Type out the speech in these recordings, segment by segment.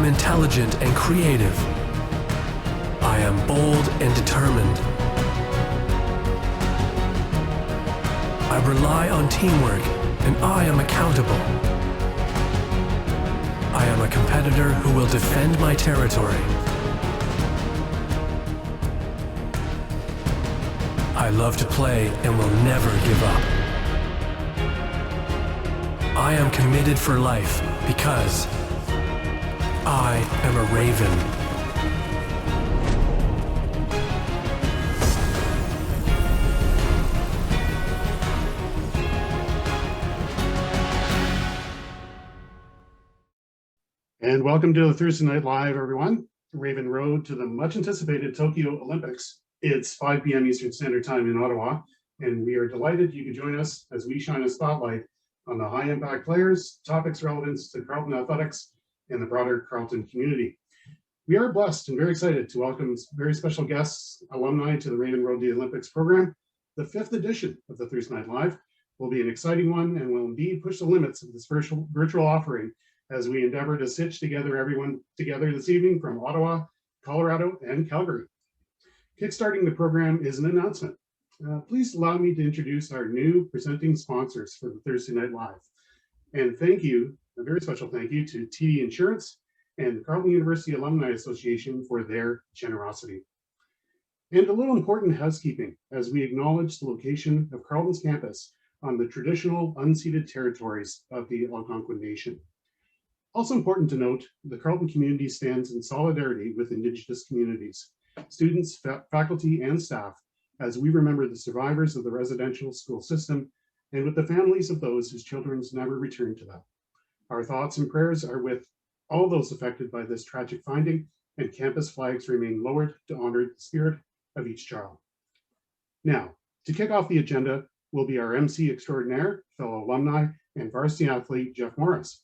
am intelligent and creative. I am bold and determined. I rely on teamwork, and I am accountable. I am a competitor who will defend my territory. I love to play and will never give up. I am committed for life because I am a Raven. And welcome to the Thursday Night Live, everyone. Raven Road to the much anticipated Tokyo Olympics. It's 5 p.m. Eastern Standard Time in Ottawa, and we are delighted you could join us as we shine a spotlight on the high impact players, topics relevant to Carleton athletics and the broader Carleton community. We are blessed and very excited to welcome very special guests, alumni to the Raven Road to the Olympics program. The 5th edition of the Thursday Night Live will be an exciting one and will indeed push the limits of this virtual offering as we endeavor to stitch together everyone together this evening from Ottawa, Colorado, and Calgary. Kickstarting the program is an announcement. Please allow me to introduce our new presenting sponsors for the Thursday Night Live. And thank you, a very special thank you to TD Insurance and the Carleton University Alumni Association for their generosity. And a little important housekeeping as we acknowledge the location of Carleton's campus on the traditional unceded territories of the Algonquin Nation. Also important to note, the Carleton community stands in solidarity with Indigenous communities, students, faculty, and staff, as we remember the survivors of the residential school system and with the families of those whose children never returned to them. Our thoughts and prayers are with all those affected by this tragic finding, and campus flags remain lowered to honor the spirit of each child. Now, to kick off the agenda will be our MC extraordinaire, fellow alumni, and varsity athlete, Jeff Morris.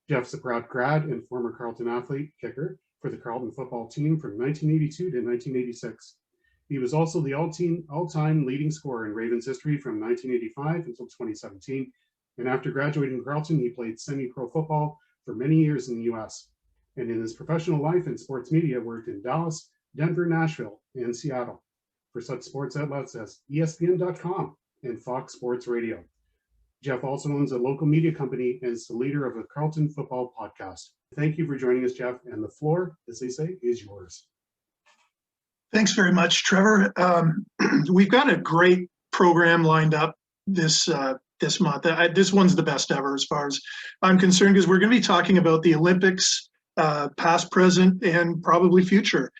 Jeff's a proud grad and former Carleton athlete, kicker, for the Carleton football team from 1982 to 1986. He was also the all-time leading scorer in Ravens history from 1985 until 2017. And after graduating from Carleton, he played semi-pro football for many years in the US. And in his professional life in sports media, worked in Dallas, Denver, Nashville, and Seattle for such sports outlets as ESPN.com and Fox Sports Radio. Jeff also owns a local media company and is the leader of a Carleton football podcast. Thank you for joining us, Jeff, and the floor, as they say, is yours. Thanks very much, Trevor. We've got a great program lined up this month. This one's the best ever as far as I'm concerned, because we're going to be talking about the Olympics, past, present, and probably future.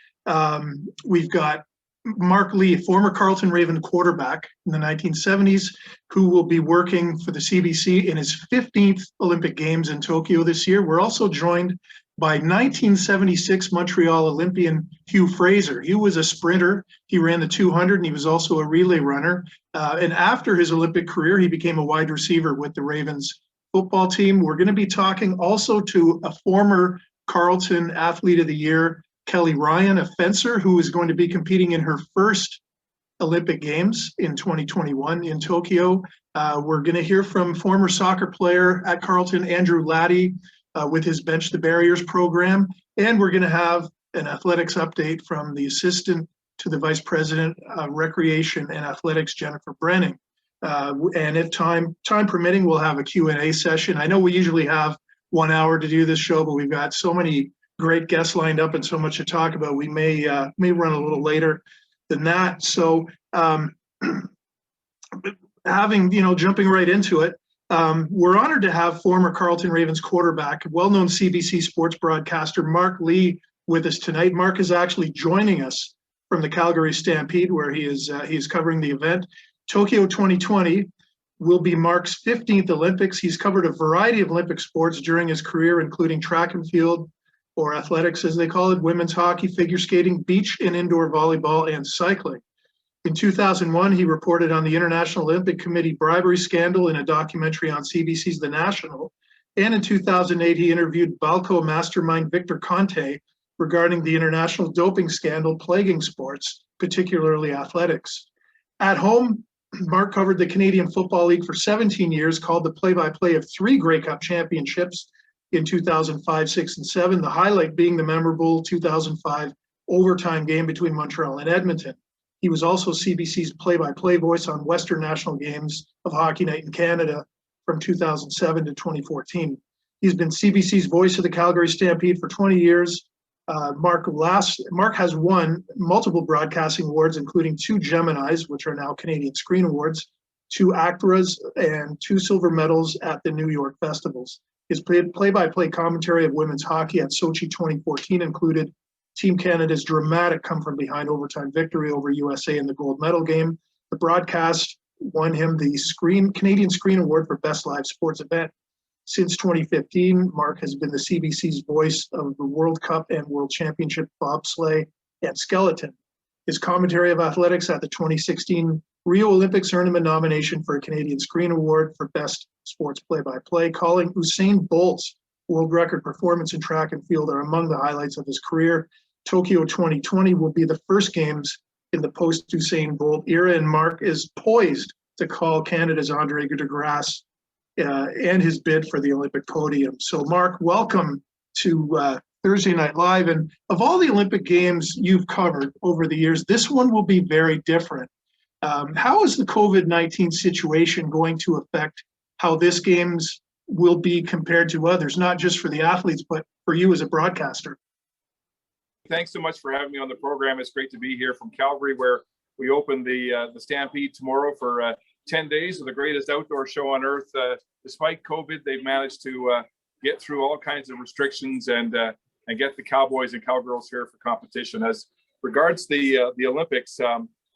We've got Mark Lee, former Carleton Raven quarterback in the 1970s, who will be working for the CBC in his 15th Olympic Games in Tokyo this year. We're also joined by 1976 Montreal Olympian Hugh Fraser. He was a sprinter. He ran the 200, and he was also a relay runner. And after his Olympic career, he became a wide receiver with the Ravens football team. We're going to be talking also to a former Carleton Athlete of the Year, Kelleigh Ryan, a fencer who is going to be competing in her first Olympic Games in 2021 in Tokyo. We're going to hear from former soccer player at Carleton, Andrew Latty, with his Bench the Barriers program. And we're going to have an athletics update from the assistant to the vice president of recreation and athletics, Jennifer Brenning. And if time permitting, we'll have a Q&A session. I know we usually have 1 hour to do this show, but we've got so many great guests lined up and so much to talk about. We may run a little later than that. So jumping right into it, we're honored to have former Carleton Ravens quarterback, well-known CBC sports broadcaster Mark Lee with us tonight. Mark is actually joining us from the Calgary Stampede, where he is covering the event. Tokyo 2020 will be Mark's 15th Olympics. He's covered a variety of Olympic sports during his career, including track and field, or athletics as they call it, women's hockey, figure skating, beach and indoor volleyball, and cycling. In 2001, he reported on the International Olympic Committee bribery scandal in a documentary on CBC's The National. And in 2008, he interviewed Balco mastermind Victor Conte regarding the international doping scandal plaguing sports, particularly athletics. At home, Mark covered the Canadian Football League for 17 years, called the play-by-play of 3 Grey Cup championships, in 2005, 6, and 7, the highlight being the memorable 2005 overtime game between Montreal and Edmonton. He was also CBC's play-by-play voice on Western National Games of Hockey Night in Canada from 2007 to 2014. He's been CBC's voice of the Calgary Stampede for 20 years. Mark has won multiple broadcasting awards, including 2 Geminis, which are now Canadian Screen Awards, 2 ACTRAs, and 2 silver medals at the New York festivals. His play-by-play commentary of women's hockey at Sochi 2014 included Team Canada's dramatic come-from-behind overtime victory over USA in the gold medal game. The broadcast won him the Canadian Screen Award for Best Live Sports Event. Since 2015, Mark has been the CBC's voice of the World Cup and World Championship bobsleigh and skeleton. His commentary of athletics at the 2016 Rio Olympics earned him a nomination for a Canadian Screen Award for Best Sports Play-by-Play. Calling Usain Bolt's world record performance in track and field are among the highlights of his career. Tokyo 2020 will be the first games in the post-Usain Bolt era, and Mark is poised to call Canada's Andre Degrasse and his bid for the Olympic podium. So Mark, welcome to Thursday Night Live. And of all the Olympic Games you've covered over the years, this one will be very different. How is the COVID-19 situation going to affect how this Games will be compared to others, not just for the athletes, but for you as a broadcaster? Thanks so much for having me on the program. It's great to be here from Calgary, where we open the Stampede tomorrow for 10 days of the greatest outdoor show on earth. Despite COVID, they've managed to get through all kinds of restrictions and get the cowboys and cowgirls here for competition. As regards the Olympics,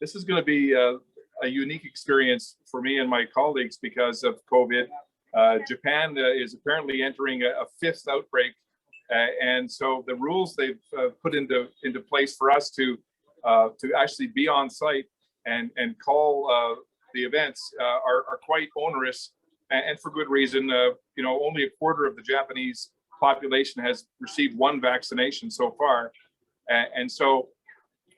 this is going to be a unique experience for me and my colleagues because of COVID. Japan is apparently entering a 5th outbreak. And so the rules they've put into place for us to actually be on site and call the events are quite onerous, and for good reason. Only a quarter of the Japanese population has received 1 vaccination so far, and so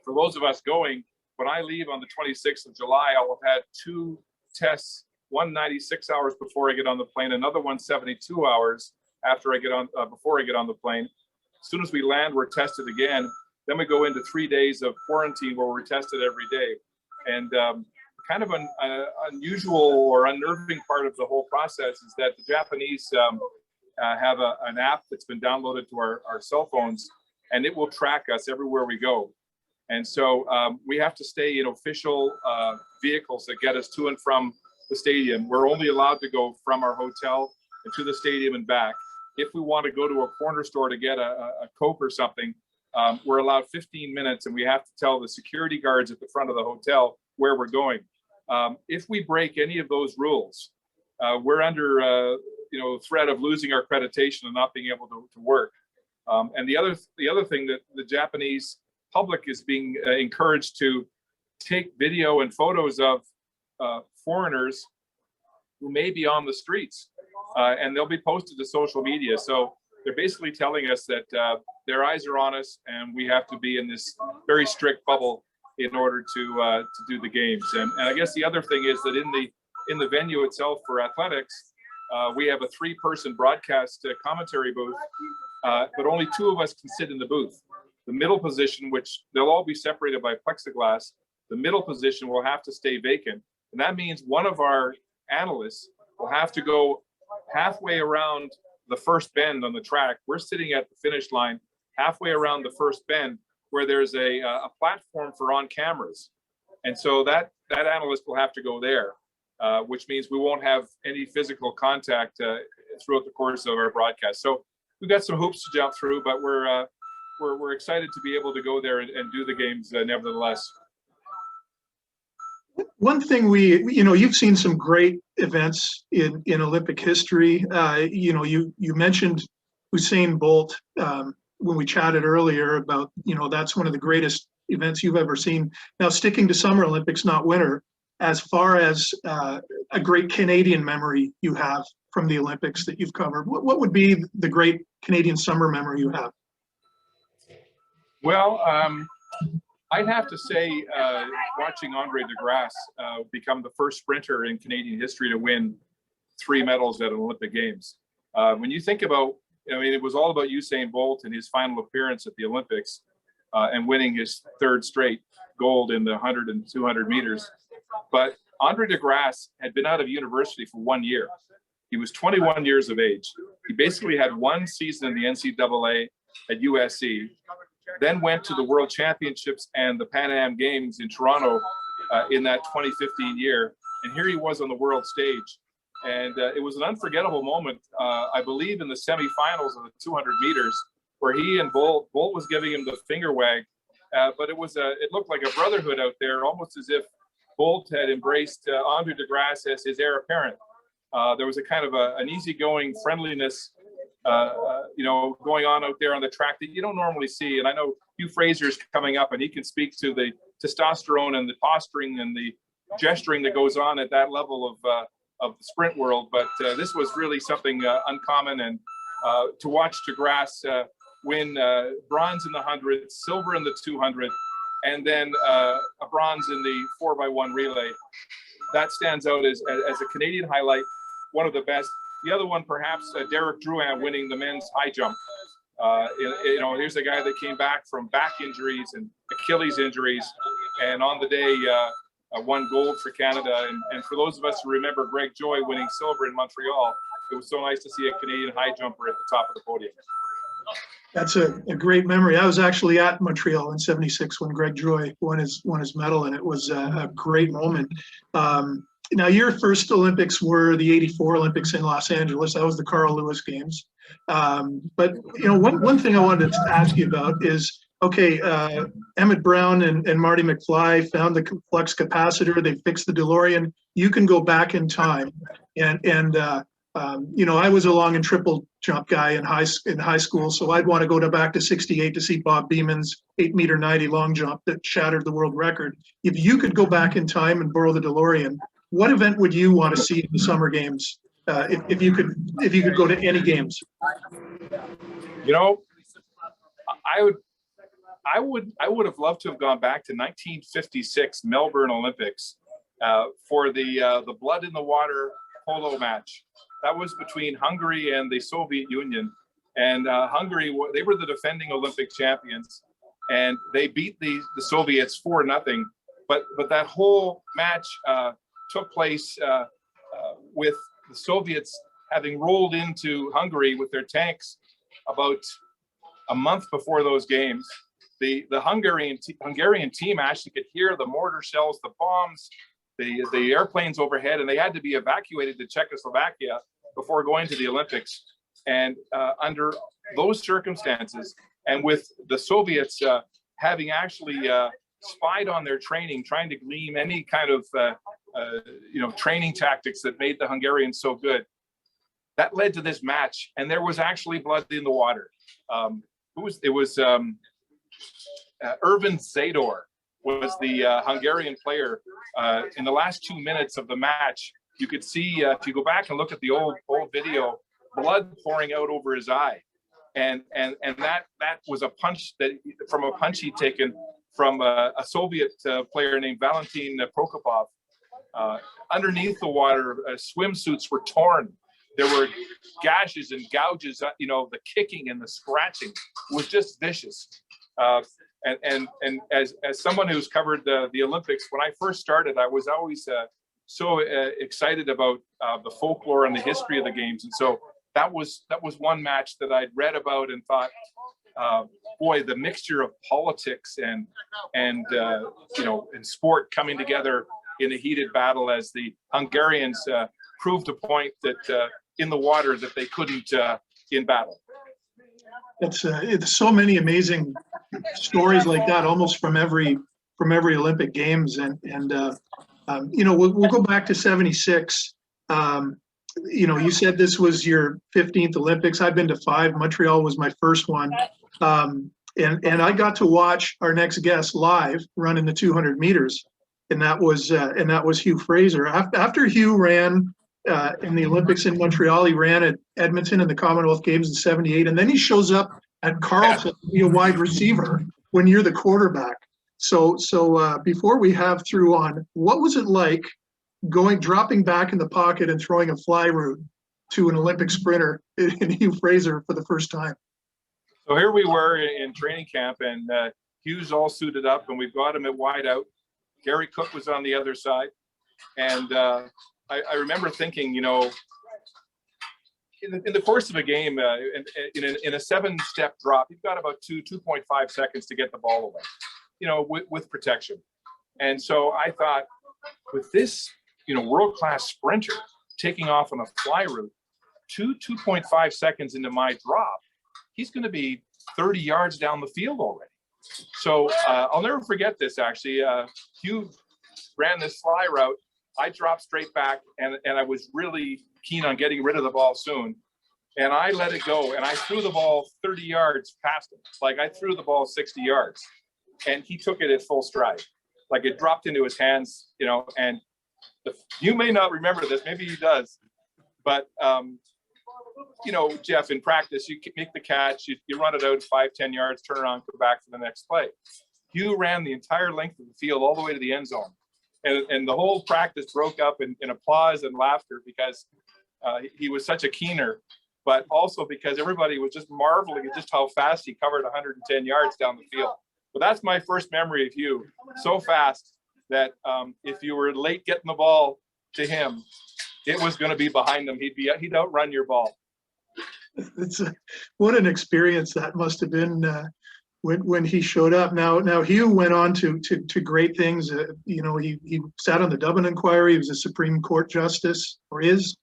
for those of us going, when I leave on the 26th of July, I'll have had 2 tests, one 96 hours before I get on the plane, another one 72 hours after I get on, before I get on the plane. As soon as we land, we're tested again. Then we go into 3 days of quarantine where we're tested every day. And kind of an unusual or unnerving part of the whole process is that the Japanese have an app that's been downloaded to our cell phones, and it will track us everywhere we go. And so we have to stay in official vehicles that get us to and from the stadium. We're only allowed to go from our hotel and to the stadium and back. If we want to go to a corner store to get a Coke or something, we're allowed 15 minutes, and we have to tell the security guards at the front of the hotel where we're going. If we break any of those rules, we're under threat of losing our accreditation and not being able to work. And the other thing that the Japanese public is being encouraged to take video and photos of foreigners who may be on the streets, and they'll be posted to social media. So they're basically telling us that their eyes are on us, and we have to be in this very strict bubble in order to do the games. And I guess the other thing is that in the venue itself for athletics, we have a 3-person broadcast commentary booth, but only 2 of us can sit in the booth. The middle position, which they'll all be separated by plexiglass, the middle position will have to stay vacant. And that means one of our analysts will have to go halfway around the first bend on the track. We're sitting at the finish line halfway around the first bend where there's a platform for on cameras. And so that analyst will have to go there, which means we won't have any physical contact throughout the course of our broadcast. So we've got some hoops to jump through, but we're excited to be able to go there and do the games nevertheless. One thing you've seen some great events in Olympic history. You mentioned Usain Bolt when we chatted earlier about, that's one of the greatest events you've ever seen. Now, sticking to Summer Olympics, not winter, as far as a great Canadian memory you have from the Olympics that you've covered, what would be the great Canadian summer memory you have? Well, I'd have to say watching Andre Degrasse become the first sprinter in Canadian history to win 3 medals at an Olympic Games. When you think about I mean, it was all about Usain Bolt and his final appearance at the Olympics and winning his third straight gold in the 100 and 200 meters. But Andre DeGrasse had been out of university for 1 year. He was 21 years of age. He basically had one season in the NCAA at USC, then went to the World Championships and the Pan Am Games in Toronto in that 2015 year. And here he was on the world stage. And it was an unforgettable moment, I believe, in the semifinals of the 200 meters, where he and Bolt was giving him the finger wag. But it looked like a brotherhood out there, almost as if Bolt had embraced Andre DeGrasse as his heir apparent. There was a kind of an easygoing friendliness, going on out there on the track that you don't normally see. And I know Hugh Fraser's coming up, and he can speak to the testosterone and the posturing and the gesturing that goes on at that level of the sprint world. But this was really something uncommon, and to watch DeGrasse win bronze in the 100, silver in the 200, and then a bronze in the 4x1 relay. That stands out as a Canadian highlight, one of the best. The other one, perhaps, Derek Drouin winning the men's high jump. Here's a guy that came back from back injuries and Achilles injuries, and on the day won gold for Canada. And for those of us who remember Greg Joy winning silver in Montreal, it was so nice to see a Canadian high jumper at the top of the podium. That's a great memory. I was actually at Montreal in '76 when Greg Joy won his medal, and it was a great moment. Now, your first Olympics were the '84 Olympics in Los Angeles. That was the Carl Lewis Games. But one thing I wanted to ask you about is, okay, Emmett Brown and Marty McFly found the flux capacitor. They fixed the DeLorean. You can go back in time, and I was a long and triple jump guy in high school, so I'd want to go back to '68 to see Bob Beeman's 8.90 long jump that shattered the world record. If you could go back in time and borrow the DeLorean, what event would you want to see in the Summer Games? If you could go to any games? I would have loved to have gone back to 1956 Melbourne Olympics for the blood in the water polo match. That was between Hungary and the Soviet Union. And Hungary, they were the defending Olympic champions, and they beat the Soviets 4-0. But that whole match took place with the Soviets having rolled into Hungary with their tanks about a month before those games. The Hungarian team actually could hear the mortar shells, the bombs, the airplanes overhead, and they had to be evacuated to Czechoslovakia before going to the Olympics. And under those circumstances, and with the Soviets having actually spied on their training, trying to glean any kind of training tactics that made the Hungarians so good, that led to this match. And there was actually blood in the water. Ervin Zador was the Hungarian player. In the last 2 minutes of the match, you could see, if you go back and look at the old video, blood pouring out over his eye. And that was a punch from a punch he'd taken from a Soviet player named Valentin Prokopov. Underneath the water, swimsuits were torn. There were gashes and gouges. The kicking and the scratching was just vicious. And as someone who's covered the Olympics, when I first started, I was always so excited about the folklore and the history of the games. And so that was one match that I'd read about and thought, boy, the mixture of politics and sport coming together in a heated battle as the Hungarians proved a point that in the water that they couldn't in battle. It's so many amazing stories like that, almost from every Olympic Games, and we'll go back to '76. You said this was your 15th Olympics. I've been to 5. Montreal was my first one, and I got to watch our next guest live run in the 200 meters, and that was Hugh Fraser. After Hugh ran in the Olympics in Montreal, he ran at Edmonton in the Commonwealth Games in '78, and then he shows up at Carleton to be a wide receiver when you're the quarterback. So before we have through on, what was it like dropping back in the pocket and throwing a fly route to an Olympic sprinter in Hugh Fraser for the first time. So here we were in training camp, and Hugh's all suited up, and we've got him at wide out. Gary Cook was on the other side. And I remember thinking, you know, in the course of a game, in a 7-step drop, you've got about 2.5 seconds to get the ball away, you know, with protection. And so I thought, with this, you know, world-class sprinter taking off on a fly route, 2.5 seconds into my drop, he's going to be 30 yards down the field already. So I'll never forget this, actually. Hugh ran this fly route. I dropped straight back, and I was really keen on getting rid of the ball soon. And I let it go, and I threw the ball 30 yards past him. Like, I threw the ball 60 yards, and he took it at full stride. Like, it dropped into his hands, you know, and you may not remember this, maybe he does, but, you know, Jeff, in practice, you make the catch, you run it out 5-10 yards, turn around, go back for the next play. Hugh ran the entire length of the field all the way to the end zone. And the whole practice broke up in applause and laughter because he was such a keener, but also because everybody was just marveling at just how fast he covered 110 yards down the field. But that's my first memory of Hugh, so fast that if you were late getting the ball to him, it was going to be behind him. He'd outrun your ball. What an experience that must have been when he showed up. Now Hugh went on to great things. You know, he sat on the Dublin Inquiry. He was a Supreme Court justice, or is.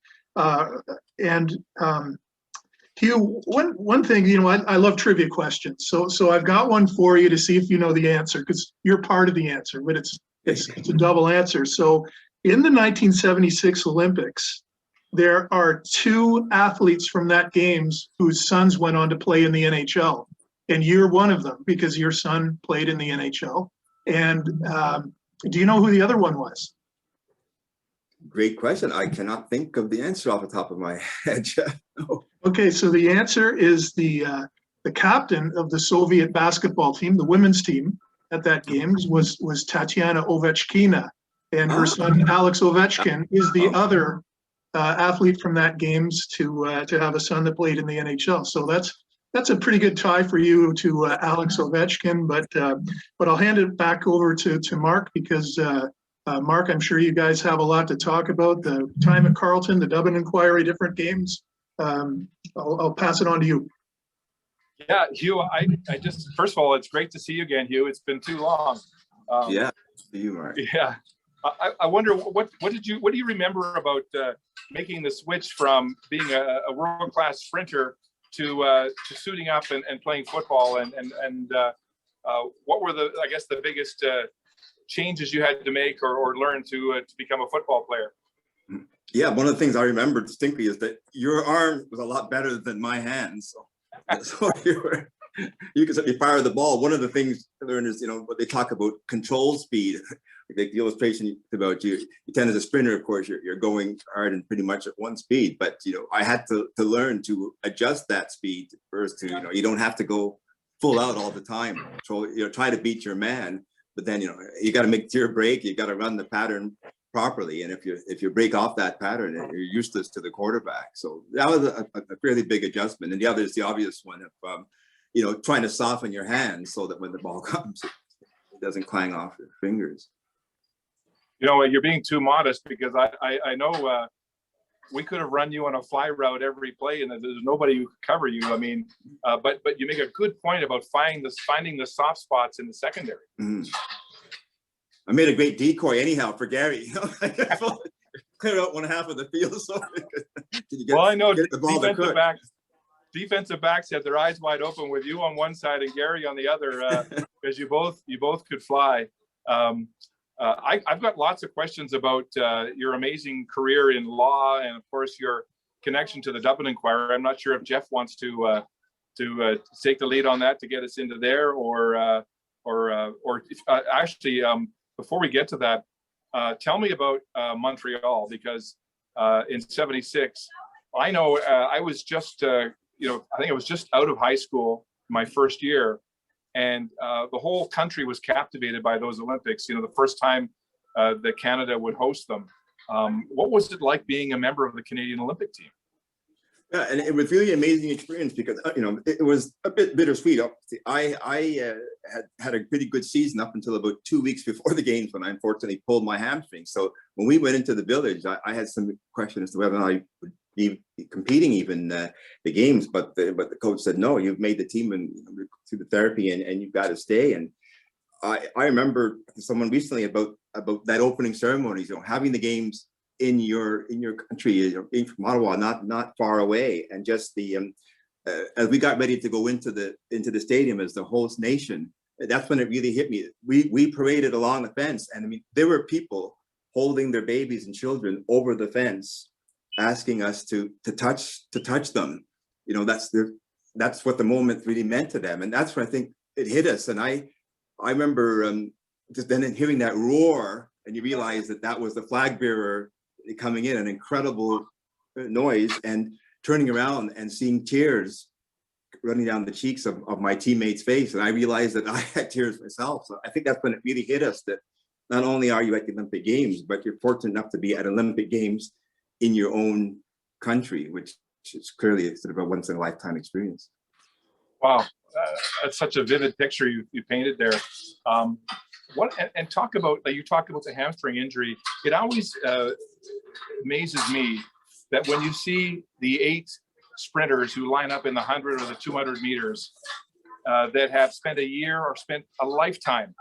Hugh, one thing, you know, I love trivia questions. So I've got one for you to see if you know the answer, because you're part of the answer, but it's a double answer. So in the 1976 Olympics, there are 2 athletes from that games whose sons went on to play in the NHL. And you're one of them because your son played in the NHL. And do you know who the other one was? Great question. I cannot think of the answer off the top of my head. No. Okay, so the answer is the captain of the Soviet basketball team, the women's team at that games was Tatiana Ovechkina, and her son Alex Ovechkin is the other athlete from that games to have a son that played in the NHL. So that's a pretty good tie for you to Alex Ovechkin, but I'll hand it back over to Mark because Mark, I'm sure you guys have a lot to talk about, the time at Carleton, the Dublin Inquiry, different games. I'll pass it on to you. Yeah, Hugh, I just, first of all, it's great to see you again, Hugh. It's been too long. Yeah, see you, Mark. Yeah. I wonder what do you remember about making the switch from being a world-class sprinter to suiting up and playing football, and what were the biggest changes you had to make or learn to become a football player? Yeah, one of the things I remember distinctly is that your arm was a lot better than my hands. So you could certainly fire the ball. One of the things I learned is, you know, what they talk about control speed. Like the illustration about you tend as a sprinter, of course, you're going hard and pretty much at one speed. But, you know, I had to learn to adjust that speed first to, you know, you don't have to go full out all the time. So, you know, try to beat your man. But then, you know, you got to make your break. You got to run the pattern properly. And if you break off that pattern, you're useless to the quarterback. So that was a fairly big adjustment. And the other is the obvious one of, you know, trying to soften your hands so that when the ball comes, it doesn't clang off your fingers. You know, you're being too modest because I know we could have run you on a fly route every play and there's nobody who could cover you. I mean, but you make a good point about finding the soft spots in the secondary. Mm-hmm. I made a great decoy anyhow for Gary. You know, clear out one half of the field. So I know defensive backs had their eyes wide open with you on one side and Gary on the other because you both could fly. I've got lots of questions about your amazing career in law and, of course, your connection to the Dublin Inquiry. I'm not sure if Jeff wants to take the lead on that to get us into there, or actually, before we get to that, tell me about Montreal, because in '76, I know I was just, I think I was just out of high school my first year. And the whole country was captivated by those Olympics, you know, the first time that Canada would host them. What was it like being a member of the Canadian Olympic team? Yeah, and it was really amazing experience because it was a bit bittersweet. I had a pretty good season up until about 2 weeks before the games when I unfortunately pulled my hamstring. So when we went into the village, I had some questions as to whether I would be competing even the games, but the coach said no. You've made the team and through the therapy, and you've got to stay. And I remember someone recently about that opening ceremonies, having the games in your country, from Ottawa, not far away, and just the as we got ready to go into the stadium as the host nation, that's when it really hit me. We paraded along the fence, and I mean there were people holding their babies and children over the fence, asking us to touch them. That's what the moment really meant to them, and that's when I think it hit us. And I remember just then hearing that roar, and you realize that was the flag bearer coming in, an incredible noise, and turning around and seeing tears running down the cheeks of my teammate's face. And I realized that I had tears myself. So I think that's when it really hit us that not only are you at the Olympic Games, but you're fortunate enough to be at Olympic Games in your own country, which is clearly sort of a once in a lifetime experience. Wow, that's such a vivid picture you painted there. And talk about, you talk about the hamstring injury. It always amazes me that when you see the 8 sprinters who line up in the 100 or the 200 meters that have spent a year or spent a lifetime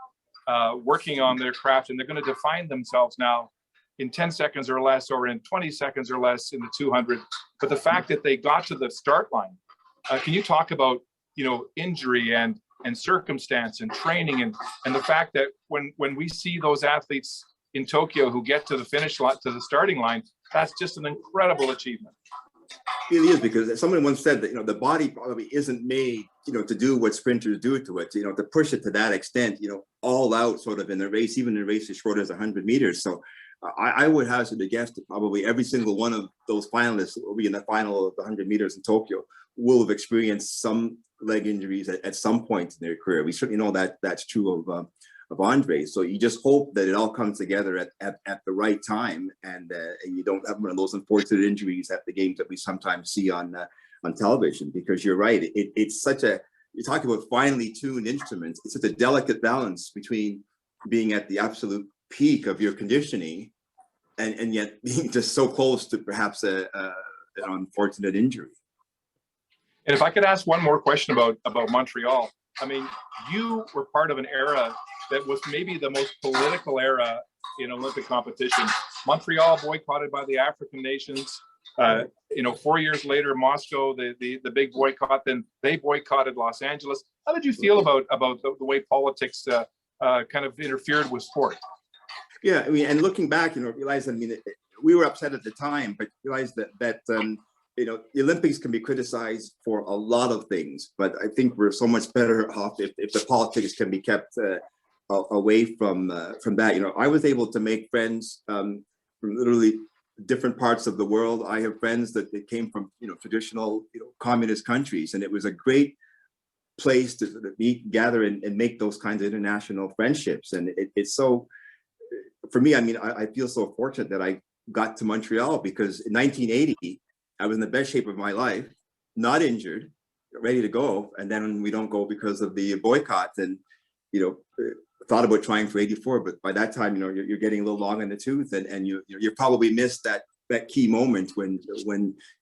working on their craft, and they're going to define themselves now in 10 seconds or less, or in 20 seconds or less in the 200. But the fact that they got to the start line, can you talk about, injury and circumstance and training, and the fact that when we see those athletes in Tokyo who get to the finish line, to the starting line, that's just an incredible achievement. It really is, because someone once said that the body probably isn't made to do what sprinters do to it, to push it to that extent, all out sort of in the race, even in a race as short as 100 meters. So I would hazard a guess that probably every single one of those finalists will be in the final of the 100 meters in Tokyo will have experienced some leg injuries at some point in their career. We certainly know that that's true of Andre. So you just hope that it all comes together at the right time, and you don't have one of those unfortunate injuries at the games that we sometimes see on television. Because you're right, it's such a, you talk about finely tuned instruments. It's such a delicate balance between being at the absolute peak of your conditioning and yet being just so close to perhaps an unfortunate injury. And if I could ask one more question about Montreal, I mean, you were part of an era that was maybe the most political era in Olympic competition. Montreal boycotted by the African nations. 4 years later, Moscow, the big boycott. Then they boycotted Los Angeles. How did you feel about the way politics kind of interfered with sport? Yeah, I mean, and looking back, realize, I mean, we were upset at the time, but realized that the Olympics can be criticized for a lot of things, but I think we're so much better off if the politics can be kept away from that. I was able to make friends from literally different parts of the world. I have friends that came from traditional communist countries, and it was a great place to sort of meet, gather, and make those kinds of international friendships. And it's so, for me, I mean, I feel so fortunate that I got to Montreal, because in 1980 I was in the best shape of my life, not injured, ready to go, and then we don't go because of the boycott. And thought about trying for 84, but by that time you're getting a little long in the tooth, and you probably missed that key moment when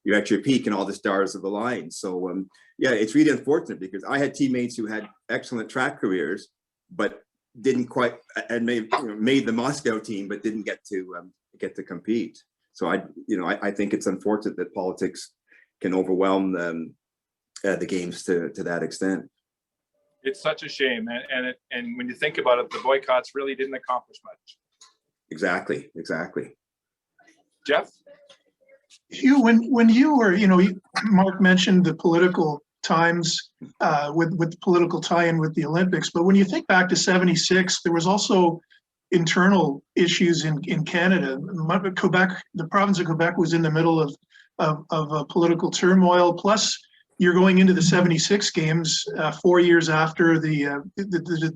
you're at your peak and all the stars of the line. So yeah, it's really unfortunate, because I had teammates who had excellent track careers but didn't quite, and made the Moscow team but didn't get to compete. So I think it's unfortunate that politics can overwhelm the games to that extent. It's such a shame, and when you think about it, the boycotts really didn't accomplish much. Exactly. Jeff? Hugh, when you were, Mark mentioned the political times with the political tie-in with the Olympics, but when you think back to '76, there was also internal issues in Canada. Quebec, the province of Quebec, was in the middle of a political turmoil. Plus, you're going into the '76 games 4 years after the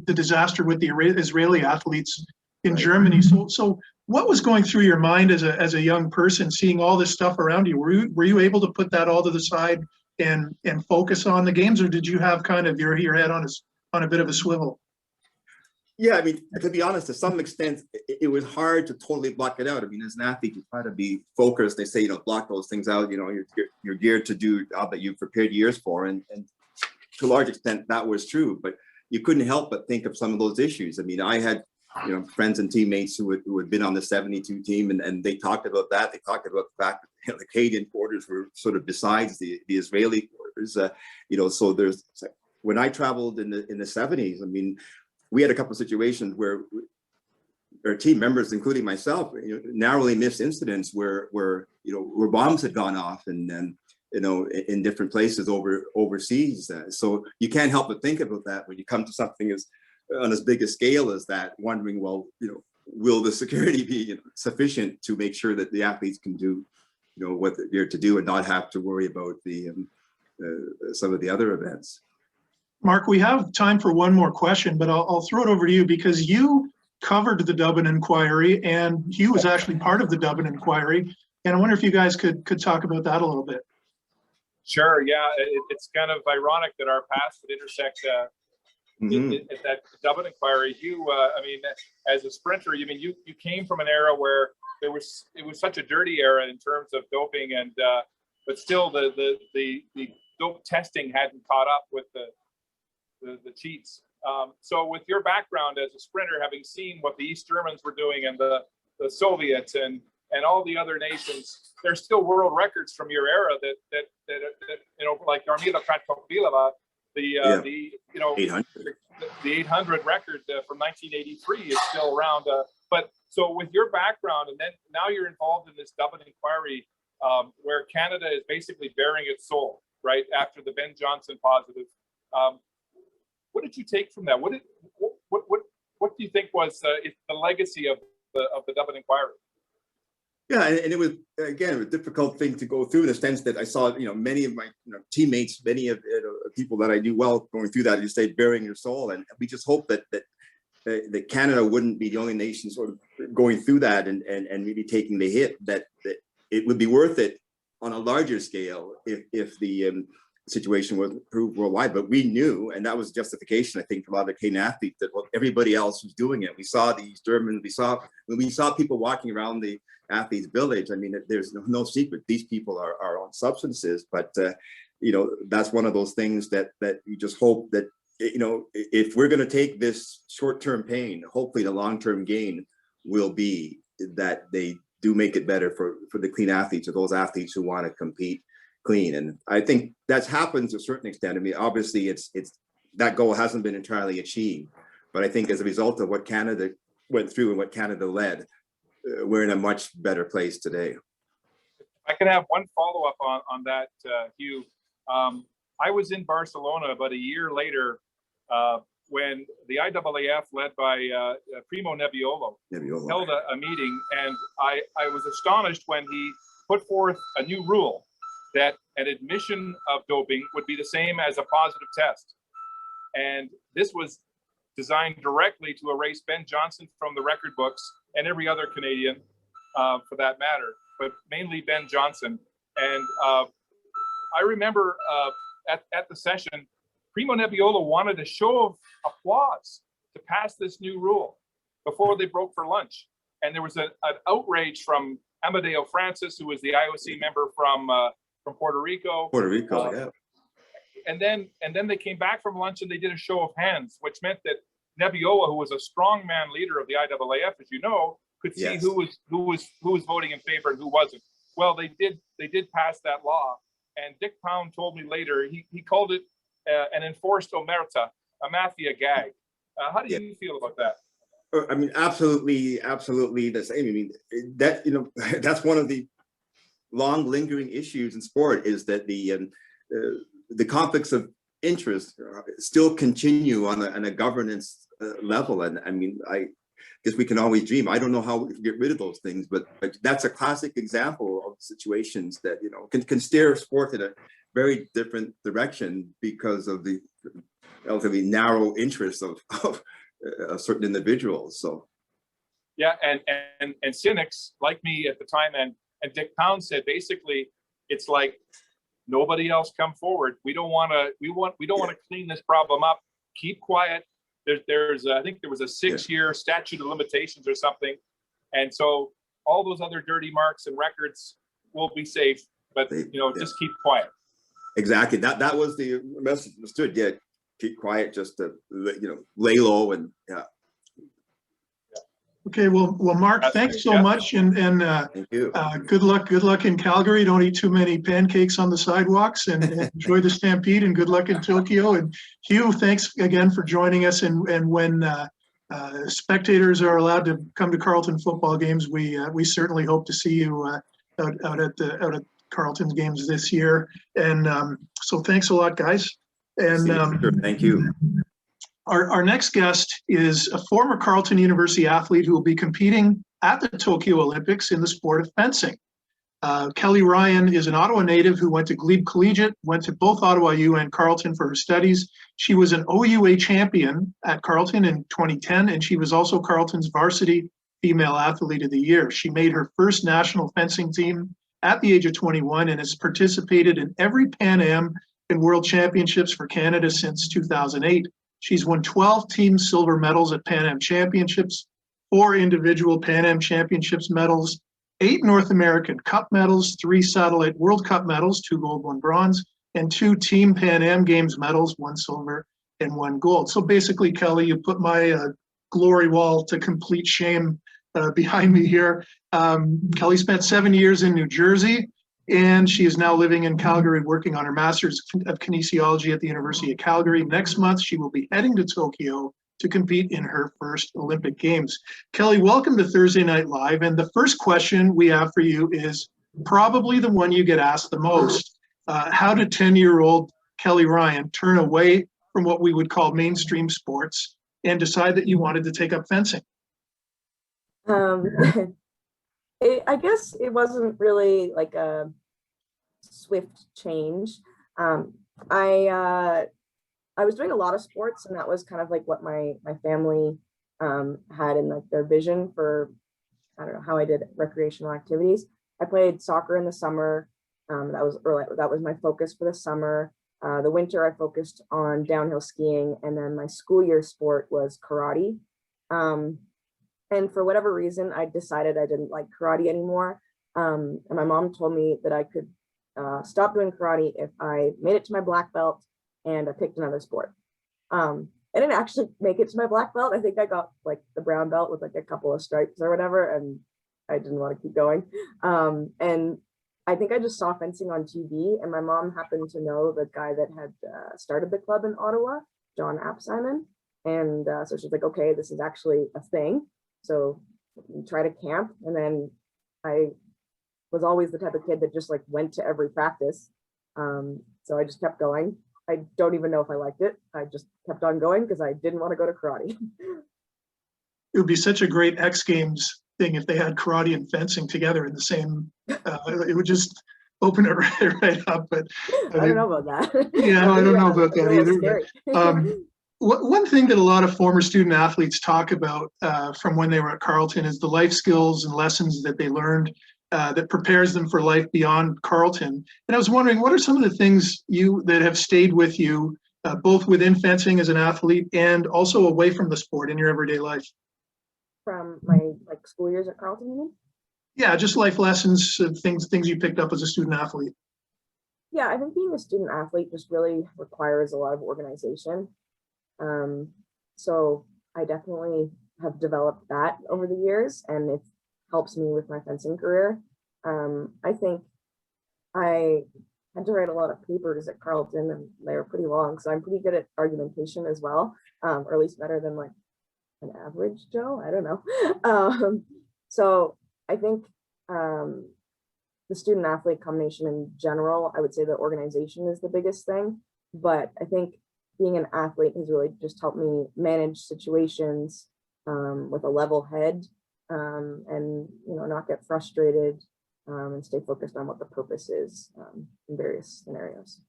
disaster with the Israeli athletes in Germany. So what was going through your mind as a young person, seeing all this stuff around you? Were you able to put that all to the side and focus on the games, or did you have kind of your head on a bit of a swivel? Yeah, I mean, to be honest, to some extent, it was hard to totally block it out. I mean, as an athlete, you try to be focused. They say, you know, block those things out. You know, you're geared to do all that you've prepared years for, and to a large extent, that was true. But you couldn't help but think of some of those issues. I mean, I had, you know, friends and teammates who had been on the 72 team, and they talked about that. They talked about the fact that, you know, the Canadian quarters were sort of besides the Israeli quarters. You know, so there's, when I traveled in the 70s, I mean, we had a couple of situations where our team members, including myself, you know, narrowly missed incidents where bombs had gone off and you know, in different places overseas. So you can't help but think about that when you come to something on as big a scale as that, wondering, well, you know, will the security be, you know, sufficient to make sure that the athletes can do, you know, what they're here to do and not have to worry about the some of the other events. Mark, we have time for one more question, but I'll throw it over to you because you covered the Dublin inquiry, and Hugh was actually part of the Dublin inquiry. And I wonder if you guys could talk about that a little bit. Sure. Yeah, it's kind of ironic that our paths would intersect at that Dublin inquiry. Hugh, I mean, as a sprinter, you mean you came from an era where it was such a dirty era in terms of doping, and but still the dope testing hadn't caught up with the cheats. So with your background as a sprinter, having seen what the East Germans were doing and the Soviets and all the other nations, there's still world records from your era that you know, like Armila Kratkovilova, the 800 record from 1983 is still around. But so with your background, and then now you're involved in this Dublin inquiry, where Canada is basically bearing its soul, right, after the Ben Johnson positive. What did you take from that? What do you think was the legacy of the Dublin inquiry? Yeah, and it was, again, a difficult thing to go through in the sense that I saw, you know, many of my, you know, teammates, many of people that I knew well going through that. You say bearing your soul, and we just hope that Canada wouldn't be the only nation sort of going through that and maybe taking the hit. That it would be worth it on a larger scale if the situation was improved worldwide. But we knew, and that was justification, I think, for a lot of the Canadian athletes, that, well, everybody else was doing it. We saw these Germans, we saw people walking around the athletes' village. I mean, there's no secret, these people are on substances. But you know, that's one of those things that you just hope that, you know, if we're going to take this short-term pain, hopefully the long-term gain will be that they do make it better for the clean athletes, or those athletes who want to compete clean. And I think that's happened to a certain extent. I mean, obviously it's that goal hasn't been entirely achieved, but I think as a result of what Canada went through and what Canada led, we're in a much better place today. I can have one follow-up on that, Hugh. I was in Barcelona about a year later when the IAAF, led by Primo Nebbiolo, held a meeting, and I was astonished when he put forth a new rule that an admission of doping would be the same as a positive test. And this was designed directly to erase Ben Johnson from the record books, and every other Canadian for that matter, but mainly Ben Johnson. And I remember at the session, Primo Nebbiolo wanted a show of applause to pass this new rule before they broke for lunch. And there was an outrage from Amadeo Francis, who was the IOC member from Puerto Rico. Yeah. And then they came back from lunch and they did a show of hands, which meant that Nebbiolo, who was a strongman leader of the IAAF, as you know, could see who was voting in favor and who wasn't. Well, they did pass that law, and Dick Pound told me later he called it an enforced omerta, a mafia gag. How do you feel about that? I mean, absolutely the same. I mean, that, you know, that's one of the long lingering issues in sport, is that the conflicts of interest still continue on a governance level. And I mean, I guess we can always dream. I don't know how we can get rid of those things, but that's a classic example of situations that, you know, can steer sport in a very different direction because of the relatively narrow interests of certain individuals. So Yeah, and cynics like me at the time and Dick Pound said basically it's like nobody else come forward. We don't want to clean this problem up. Keep quiet. There's I think there was a 6-year statute of limitations or something, and so all those other dirty marks and records will be safe. But just keep quiet. Exactly. That was the message understood. Yeah, keep quiet. Just to lay low and yeah. Okay, well, Mark, thanks so much, and Thank you. Good luck in Calgary. Don't eat too many pancakes on the sidewalks, and enjoy the Stampede. And good luck in Tokyo. And Hugh, thanks again for joining us. And when spectators are allowed to come to Carleton football games, we certainly hope to see you out at Carleton's games this year. And so thanks a lot, guys. And thank you. Our next guest is a former Carleton University athlete who will be competing at the Tokyo Olympics in the sport of fencing. Kelleigh Ryan is an Ottawa native who went to Glebe Collegiate, went to both Ottawa U and Carleton for her studies. She was an OUA champion at Carleton in 2010, and she was also Carleton's varsity female athlete of the year. She made her first national fencing team at the age of 21 and has participated in every Pan Am and World Championships for Canada since 2008. She's won 12 team silver medals at Pan Am Championships, 4 individual Pan Am Championships medals, 8 North American Cup medals, 3 Satellite World Cup medals, 2 gold, 1 bronze, and 2 Team Pan Am Games medals, 1 silver and 1 gold. So basically, Kelleigh, you put my glory wall to complete shame behind me here. Kelleigh spent 7 years in New Jersey, and she is now living in Calgary, working on her Master's of Kinesiology at the University of Calgary. Next month, she will be heading to Tokyo to compete in her first Olympic Games. Kelleigh, welcome to Thursday Night Live. And the first question we have for you is probably the one you get asked the most. How did 10-year-old Kelleigh Ryan turn away from what we would call mainstream sports and decide that you wanted to take up fencing? I guess it wasn't really like a swift change. I was doing a lot of sports, and that was kind of like what my family had in like their vision for, I don't know, how I did recreational activities. I played soccer in the summer. That was my focus for the summer. The winter I focused on downhill skiing, and then my school year sport was karate. And for whatever reason, I decided I didn't like karate anymore. And my mom told me that I could stop doing karate if I made it to my black belt and I picked another sport. I didn't actually make it to my black belt. I think I got like the brown belt with like a couple of stripes or whatever, and I didn't want to keep going. And I think I just saw fencing on TV, and my mom happened to know the guy that had started the club in Ottawa, John Apsimon. And so she's like, okay, this is actually a thing. So we tried a camp, and then I was always the type of kid that just like went to every practice. So I just kept going. I don't even know if I liked it. I just kept on going because I didn't want to go to karate. It would be such a great X Games thing if they had karate and fencing together in the same, it would just open it right up. But I don't know about that. Yeah, I don't know about that either. One thing that a lot of former student athletes talk about from when they were at Carleton is the life skills and lessons that they learned that prepares them for life beyond Carleton. And I was wondering, what are some of the things that have stayed with you, both within fencing as an athlete and also away from the sport in your everyday life? From my like school years at Carleton, you mean? Yeah, just life lessons, things you picked up as a student athlete. Yeah, I think being a student athlete just really requires a lot of organization. So I definitely have developed that over the years, and it helps me with my fencing career. I think I had to write a lot of papers at Carleton, and they were pretty long, so I'm pretty good at argumentation as well, or at least better than like an average Joe. I don't know. So I think the student athlete combination in general, I would say the organization is the biggest thing, but I think being an athlete has really just helped me manage situations with a level head, and not get frustrated, and stay focused on what the purpose is in various scenarios.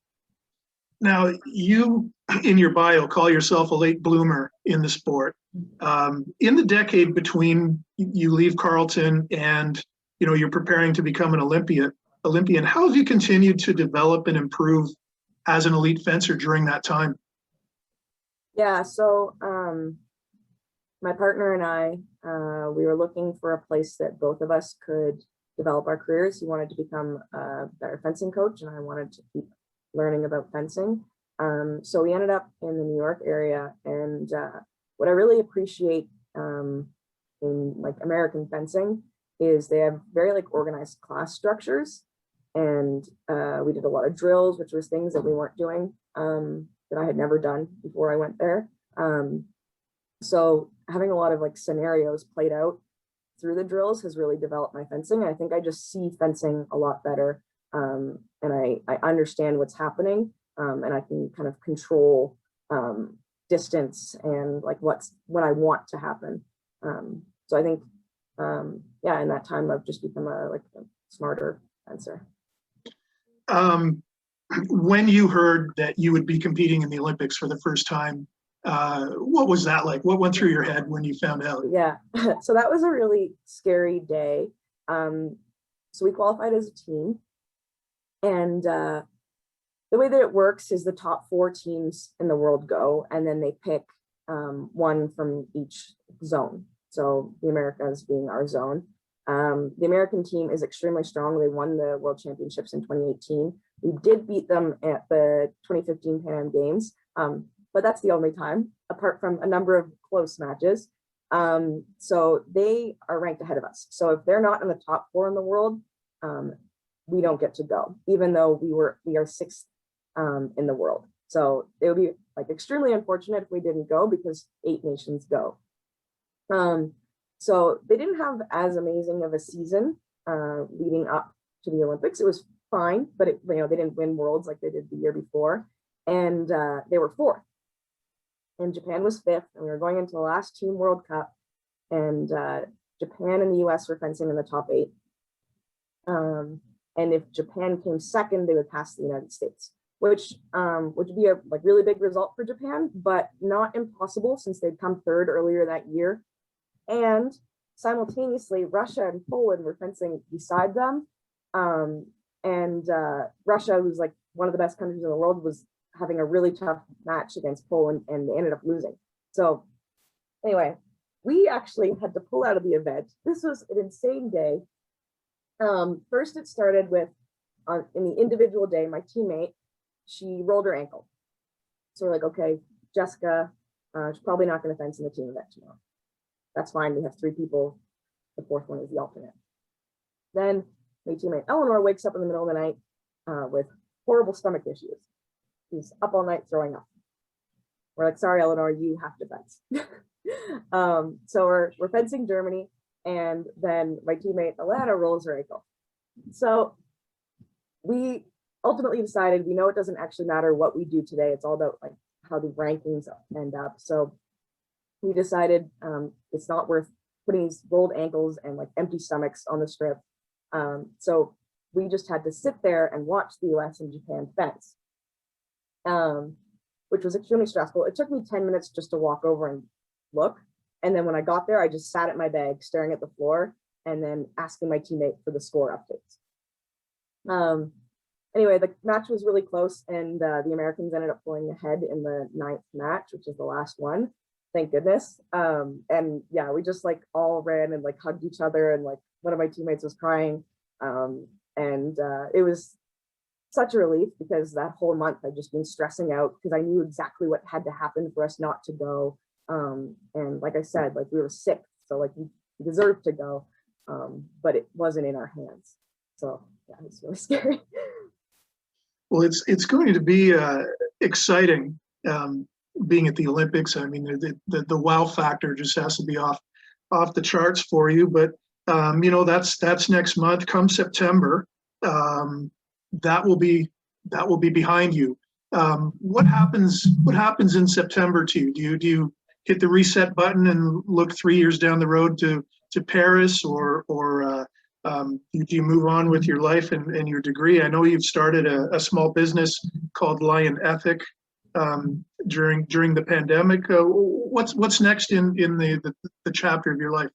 Now, you in your bio call yourself a late bloomer in the sport. In the decade between you leave Carleton and you're preparing to become an Olympian, how have you continued to develop and improve as an elite fencer during that time? Yeah, so my partner and I, we were looking for a place that both of us could develop our careers. He wanted to become a better fencing coach, and I wanted to keep learning about fencing. So we ended up in the New York area, and what I really appreciate in like American fencing is they have very like organized class structures, and we did a lot of drills, which was things that we weren't doing that I had never done before I went there. So having a lot of like scenarios played out through the drills has really developed my fencing. I think I just see fencing a lot better, and I understand what's happening, and I can kind of control distance and like what I want to happen. So I think, yeah, in that time I've just become a smarter fencer. When you heard that you would be competing in the Olympics for the first time, what was that like? What went through your head when you found out? Yeah, so that was a really scary day. So we qualified as a team, and the way that it works is the top 4 teams in the world go, and then they pick one from each zone. So the Americas being our zone. The American team is extremely strong. They won the World Championships in 2018. We did beat them at the 2015 Pan Am Games, but that's the only time, apart from a number of close matches. So they are ranked ahead of us. So if they're not in the top 4 in the world, we don't get to go, even though we are 6th in the world. So it would be like extremely unfortunate if we didn't go, because 8 nations go. So they didn't have as amazing of a season leading up to the Olympics. It was fine, but they didn't win worlds like they did the year before, and they were 4th. And Japan was 5th, and we were going into the last Team World Cup, and Japan and the US were fencing in the top 8. And if Japan came 2nd, they would pass the United States, which would be a really big result for Japan, but not impossible since they'd come 3rd earlier that year. And simultaneously, Russia and Poland were fencing beside them. And Russia, who's like one of the best countries in the world, was having a really tough match against Poland, and they ended up losing. So anyway, we actually had to pull out of the event. This was an insane day. First, it started with, in the individual day, my teammate, she rolled her ankle. So we're like, okay, Jessica, she's probably not going to fence in the team event tomorrow. That's fine. We have 3 people. The 4th one is the alternate. Then my teammate Eleanor wakes up in the middle of the night with horrible stomach issues. She's up all night throwing up. We're like, sorry, Eleanor, you have to fence. So we're fencing Germany, and then my teammate Alana rolls her ankle. So we ultimately decided, we know it doesn't actually matter what we do today. It's all about like how the rankings end up. So we decided it's not worth putting these rolled ankles and like empty stomachs on the strip. So we just had to sit there and watch the US and Japan fence, which was extremely stressful. It took me 10 minutes just to walk over and look. And then when I got there, I just sat at my bag, staring at the floor, and then asking my teammate for the score updates. Anyway, the match was really close, and the Americans ended up pulling ahead in the 9th match, which is the last one. Thank goodness. And yeah, we just like all ran and like hugged each other, and like one of my teammates was crying. And it was such a relief, because that whole month I'd just been stressing out, because I knew exactly what had to happen for us not to go. And like I said, like we were sick, so like we deserved to go, but it wasn't in our hands. So yeah, it's really scary. Well, it's going to be exciting being at the Olympics. I mean, the wow factor just has to be off the charts for you. But that's next month. Come September, that will be behind you. What happens in September to you? Do you hit the reset button and look 3 years down the road to Paris, or do you move on with your life and your degree? I know you've started a small business called Lion Ethic. during the pandemic. What's next in the chapter of your life?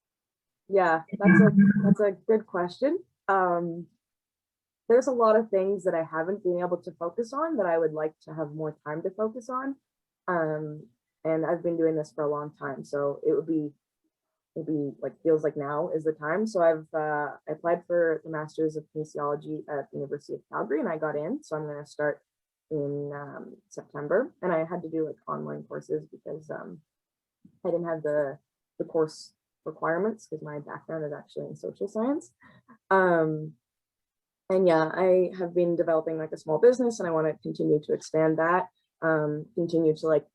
Yeah, that's a good question. There's a lot of things that I haven't been able to focus on that I would like to have more time to focus on. And I've been doing this for a long time, so it'd be like, feels like now is the time. So I've I applied for the Masters of Kinesiology at the University of Calgary, and I got in. So I'm going to start in September, and I had to do like online courses because I didn't have the course requirements because my background is actually in social science. And yeah, I have been developing like a small business, and I want to continue to expand that, continue to like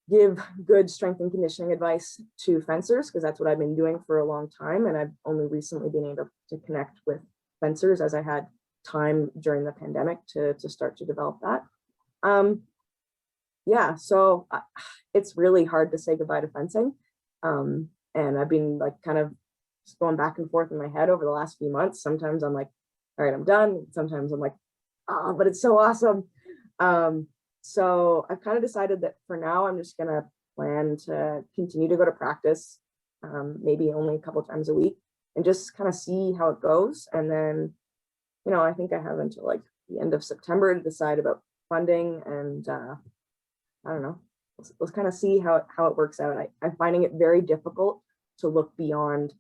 give good strength and conditioning advice to fencers, because that's what I've been doing for a long time. And I've only recently been able to connect with fencers as I had time during the pandemic to start to develop that. Yeah, so it's really hard to say goodbye to fencing. And I've been like kind of just going back and forth in my head over the last few months. Sometimes I'm like, all right, I'm done. Sometimes I'm like, oh, but it's so awesome. So I've kind of decided that for now, I'm just gonna plan to continue to go to practice, maybe only a couple times a week, and just kind of see how it goes. And then, you know, I think I have until like the end of September to decide about funding, and I don't know, let's kind of see how it works out. I'm finding it very difficult to look beyond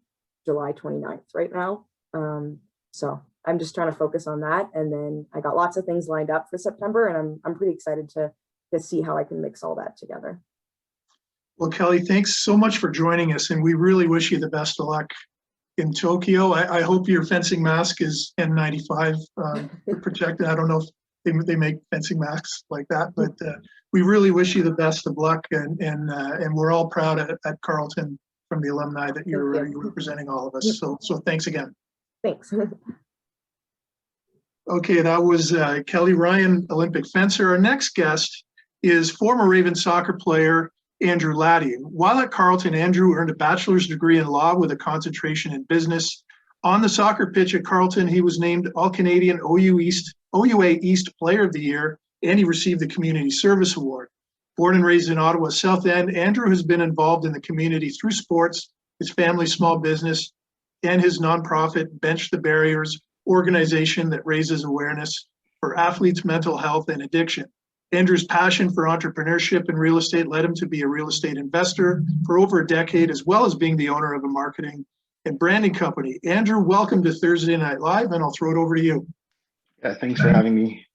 July 29th right now. So I'm just trying to focus on that. And then I got lots of things lined up for September, and I'm pretty excited to see how I can mix all that together. Well, Kelleigh, thanks so much for joining us, and we really wish you the best of luck in Tokyo. I hope your fencing mask is N95 protected. I don't know if they make fencing masks like that, but we really wish you the best of luck, and we're all proud at Carleton from the alumni that you're representing all of us. So thanks again. Thanks. Okay, that was Kelleigh Ryan, Olympic fencer. Our next guest is former Raven soccer player Andrew Latty. While at Carleton, Andrew earned a bachelor's degree in law with a concentration in business. On the soccer pitch at Carleton, he was named All-Canadian OUA East Player of the Year, and he received the Community Service Award. Born and raised in Ottawa's South End, Andrew has been involved in the community through sports, his family's small business, and his nonprofit Bench the Barriers organization that raises awareness for athletes' mental health and addiction. Andrew's passion for entrepreneurship and real estate led him to be a real estate investor for over a decade, as well as being the owner of a marketing and branding company. Andrew, welcome to Thursday Night Live, and I'll throw it over to you. Yeah, thanks for having me.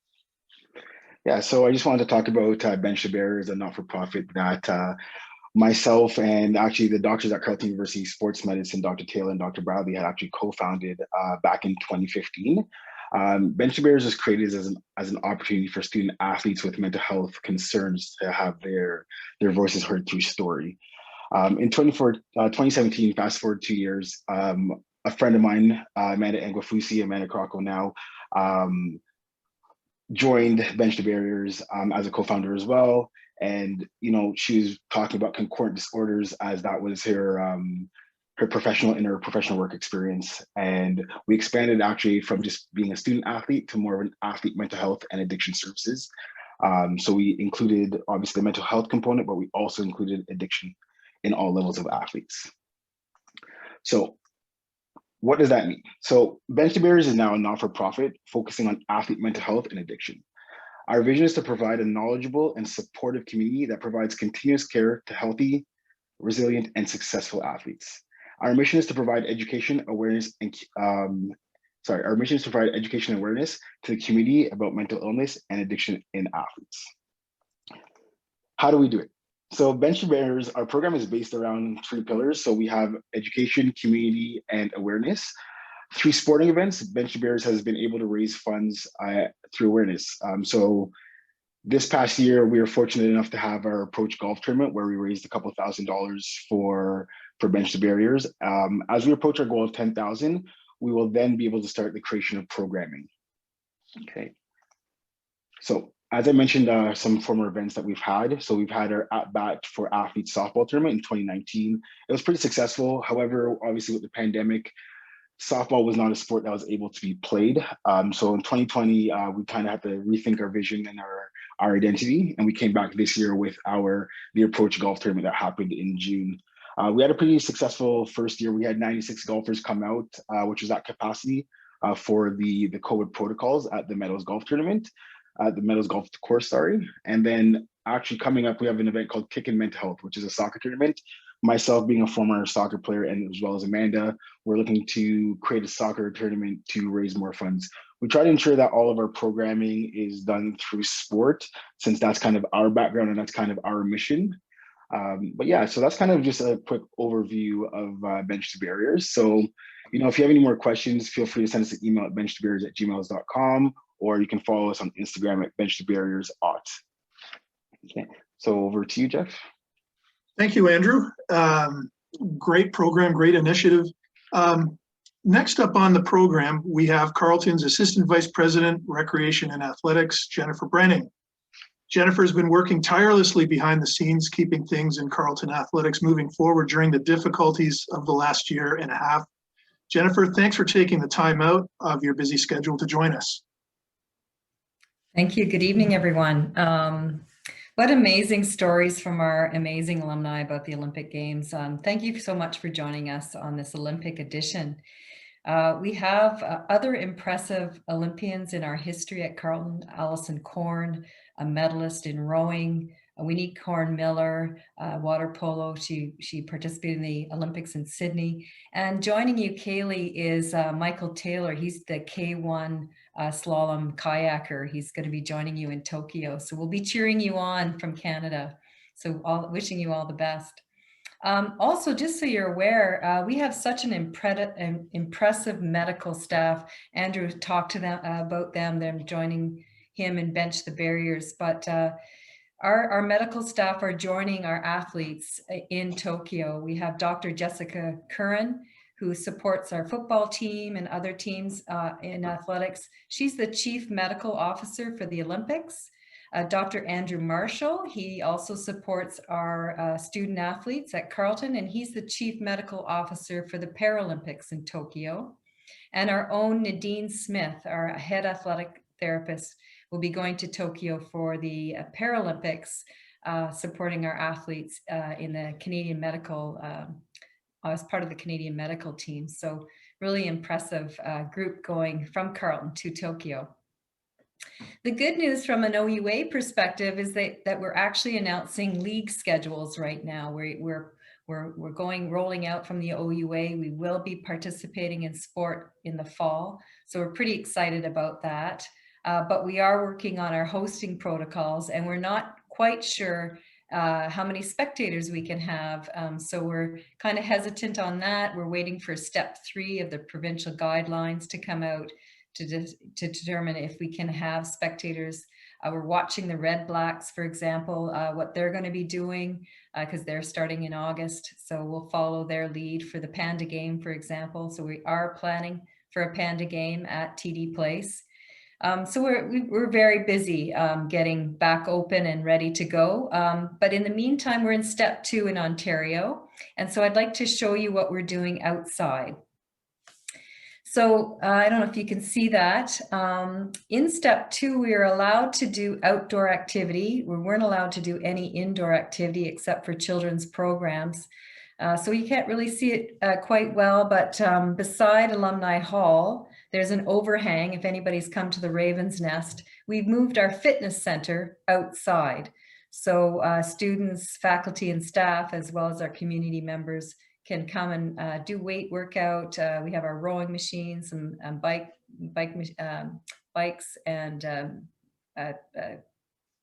Yeah, so I just wanted to talk about Bench the Barriers, a not-for-profit that myself and actually the doctors at Carleton University Sports Medicine, Dr. Taylor and Dr. Bradley, had actually co-founded back in 2015. Bench the Barriers was created as an opportunity for student athletes with mental health concerns to have their voices heard through story. In 2017, fast forward 2 years, a friend of mine, Amanda Nguafusi, Amanda Crocco now, joined Bench the Barriers as a co-founder as well. And, you know, she was talking about concordant disorders as that was her professional work experience. And we expanded actually from just being a student athlete to more of an athlete mental health and addiction services. So we included obviously the mental health component, but we also included addiction in all levels of athletes. So what does that mean? So Bench the Barriers is now a not-for-profit focusing on athlete mental health and addiction. Our vision is to provide a knowledgeable and supportive community that provides continuous care to healthy, resilient, and successful athletes. Our mission is to provide education awareness and our mission is to provide education and awareness to the community about mental illness and addiction in athletes. How do we do it? So Bench the Barriers, our program is based around 3 pillars. So we have education, community, and awareness. Through sporting events, Bench the Barriers has been able to raise funds through awareness. So this past year, we were fortunate enough to have our Approach Golf Tournament where we raised a couple $1,000s for Bench the Barriers. As we approach our goal of 10,000, we will then be able to start the creation of programming. Okay. So as I mentioned, some former events that we've had. So we've had our At Bat for Athletes softball tournament in 2019. It was pretty successful. However, obviously with the pandemic, softball was not a sport that was able to be played. So in 2020, we kind of had to rethink our vision and our identity. And we came back this year with the Approach Golf Tournament that happened in June. We had a pretty successful first year. We had 96 golfers come out, which was at capacity for the COVID protocols at the Meadows Golf Tournament, the Meadows Golf Course, sorry. And then actually coming up, we have an event called Kickin' Mental Health, which is a soccer tournament. Myself being a former soccer player, and as well as Amanda, we're looking to create a soccer tournament to raise more funds. We try to ensure that all of our programming is done through sport, since that's kind of our background and that's kind of our mission. But yeah, so that's kind of just a quick overview of Bench to Barriers. So, you know, if you have any more questions, feel free to send us an email at benchtobarriers@gmail.com, or you can follow us on Instagram at benchtobarriers@. Okay, so over to you, Jeff. Thank you, Andrew. Great program, great initiative. Next up on the program, we have Carleton's Assistant Vice President, Recreation and Athletics, Jennifer Brenning. Jennifer has been working tirelessly behind the scenes, keeping things in Carleton athletics moving forward during the difficulties of the last year and a half. Jennifer, thanks for taking the time out of your busy schedule to join us. Thank you. Good evening, everyone. What amazing stories from our amazing alumni about the Olympic Games. Thank you so much for joining us on this Olympic edition. We have other impressive Olympians in our history at Carleton. Alison Korn, a medalist in rowing. Winnie Korn-Miller, water polo. She participated in the Olympics in Sydney. And joining you, Kelleigh, is Michael Taylor. He's the K1 slalom kayaker. He's going to be joining you in Tokyo. So we'll be cheering you on from Canada. So wishing you all the best. Also, just so you're aware, we have such an impressive medical staff. Andrew talked to them about them joining him in Bench the Barriers, but our medical staff are joining our athletes in Tokyo. We have Dr. Jessica Curran, who supports our football team and other teams in athletics. She's the Chief Medical Officer for the Olympics. Dr. Andrew Marshall, he also supports our student athletes at Carleton, and he's the Chief Medical Officer for the Paralympics in Tokyo. And our own Nadine Smith, our head athletic therapist, will be going to Tokyo for the Paralympics, supporting our athletes in the Canadian medical, as part of the Canadian medical team. So really impressive group going from Carleton to Tokyo. The good news from an OUA perspective is that we're actually announcing league schedules right now. We're rolling out from the OUA. We will be participating in sport in the fall. So we're pretty excited about that. But we are working on our hosting protocols, and we're not quite sure how many spectators we can have. So we're kind of hesitant on that. We're waiting for step 3 of the provincial guidelines to come out to determine if we can have spectators. We're watching the Red Blacks, for example, what they're going to be doing, because they're starting in August. So we'll follow their lead for the Panda game, for example. So we are planning for a Panda game at TD Place. So we're very busy getting back open and ready to go. But in the meantime, we're in step 2 in Ontario. And so I'd like to show you what we're doing outside. So I don't know if you can see that. In step 2, we are allowed to do outdoor activity. We weren't allowed to do any indoor activity except for children's programs. So you can't really see it quite well, but beside Alumni Hall, there's an overhang. If anybody's come to the Raven's Nest, we've moved our fitness center outside. So students, faculty, and staff, as well as our community members, can come and do weight workout. We have our rowing machines, some bikes and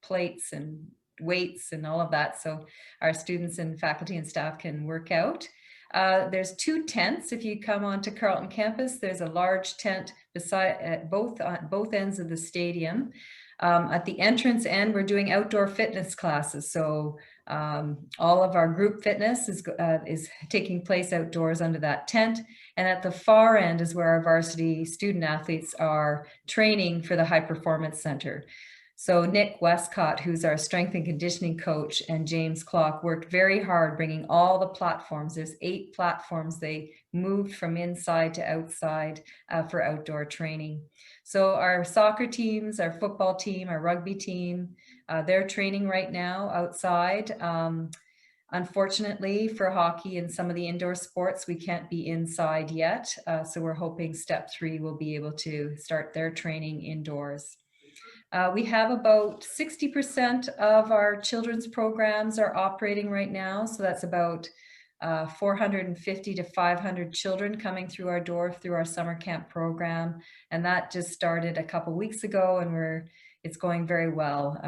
plates and weights and all of that. So our students and faculty and staff can work out. There's 2 tents. If you come onto Carleton campus, there's a large tent beside both ends of the stadium. At the entrance end, we're doing outdoor fitness classes. So all of our group fitness is taking place outdoors under that tent. And at the far end is where our varsity student athletes are training for the High Performance Center. So Nick Westcott, who's our strength and conditioning coach, and James Clock worked very hard bringing all the platforms. There's 8 platforms. They moved from inside to outside for outdoor training. So our soccer teams, our football team, our rugby team, they're training right now outside. Unfortunately for hockey and some of the indoor sports, we can't be inside yet. So we're hoping step 3 will be able to start their training indoors. We have about 60% of our children's programs are operating right now. So that's about 450 to 500 children coming through our door through our summer camp program. And that just started a couple weeks ago, and it's going very well.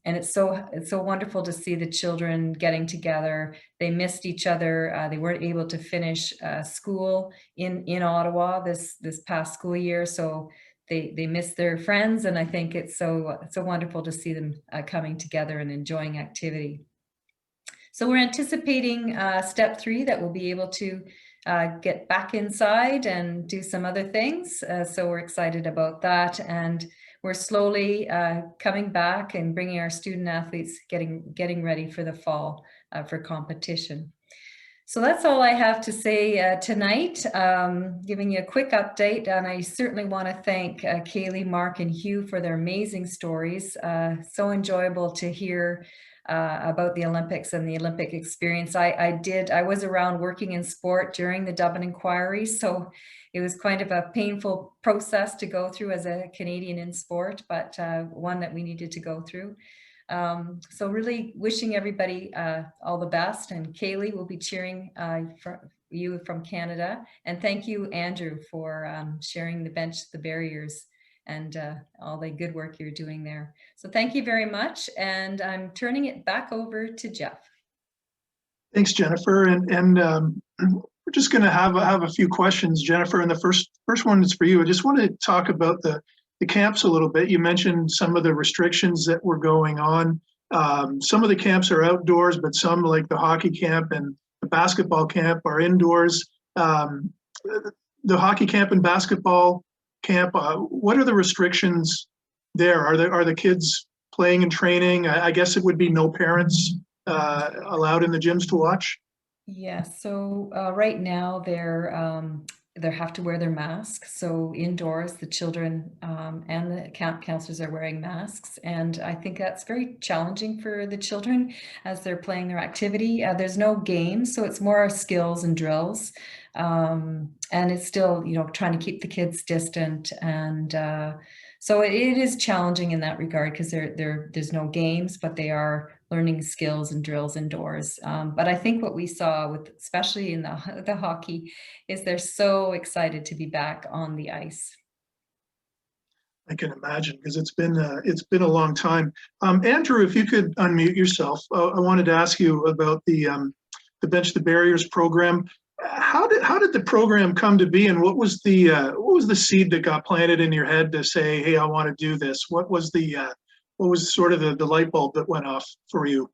And it's so wonderful to see the children getting together. They missed each other. They weren't able to finish school in Ottawa this past school year. So they miss their friends. And I think it's so wonderful to see them coming together and enjoying activity. So we're anticipating step 3 that we'll be able to get back inside and do some other things. So we're excited about that. And we're slowly coming back and bringing our student athletes, getting ready for the fall for competition. So that's all I have to say tonight, giving you a quick update. And I certainly want to thank Kelleigh, Mark, and Hugh for their amazing stories. So enjoyable to hear about the Olympics and the Olympic experience. I was around working in sport during the Dublin inquiry, so it was kind of a painful process to go through as a Canadian in sport, but one that we needed to go through. So really wishing everybody all the best, and Kelleigh will be cheering for you from Canada. And thank you, Andrew, for sharing the bench, the barriers, and all the good work you're doing there. So thank you very much. And I'm turning it back over to Jeff. Thanks, Jennifer. And we're just going to have a few questions, Jennifer. And the first one is for you. I just want to talk about the camps a little bit. You mentioned some of the restrictions that were going on. Some of the camps are outdoors, but some, like the hockey camp and the basketball camp, are indoors. The hockey camp and basketball camp, what are the restrictions there? Are the kids playing and training? I guess it would be no parents allowed in the gyms to watch. Yeah, so right now they have to wear their masks. So indoors, the children and the camp counselors are wearing masks. And I think that's very challenging for the children as they're playing their activity. There's no games, so it's more skills and drills. And it's still, trying to keep the kids distant. And so it is challenging in that regard, because there's no games, but they are learning skills and drills indoors. But I think what we saw especially in the hockey, is they're so excited to be back on the ice. I can imagine, because it's been a long time. Andrew, if you could unmute yourself, I wanted to ask you about the Bench the Barriers program. How did the program come to be, and what was the seed that got planted in your head to say, hey, I want to do this? What was sort of the light bulb that went off for you?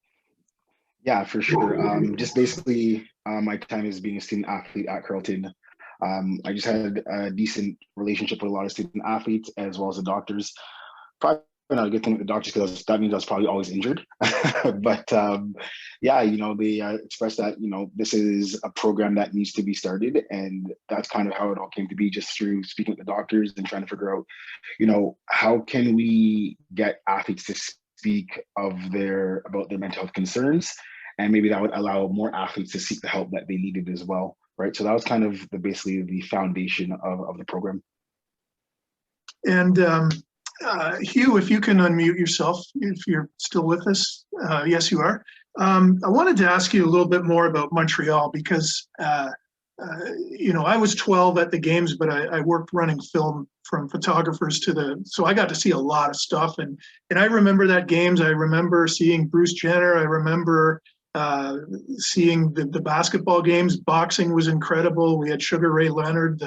Yeah, for sure. Just basically my time as being a student athlete at Carleton. I just had a decent relationship with a lot of student athletes as well as the doctors. Probably not a good thing with the doctors, because that means I was probably always injured. But yeah, they expressed that, this is a program that needs to be started. And that's kind of how it all came to be, just through speaking with the doctors and trying to figure out, how can we get athletes to speak about their mental health concerns, and maybe that would allow more athletes to seek the help that they needed as well, right? So that was kind of basically the foundation of the program. And Hugh, if you can unmute yourself, if you're still with us. Yes, you are. I wanted to ask you a little bit more about Montreal, because I was 12 at the games, but I worked running film from photographers so I got to see a lot of stuff. And I remember that games. I remember seeing Bruce Jenner. I remember seeing the basketball games. Boxing was incredible. We had Sugar Ray Leonard,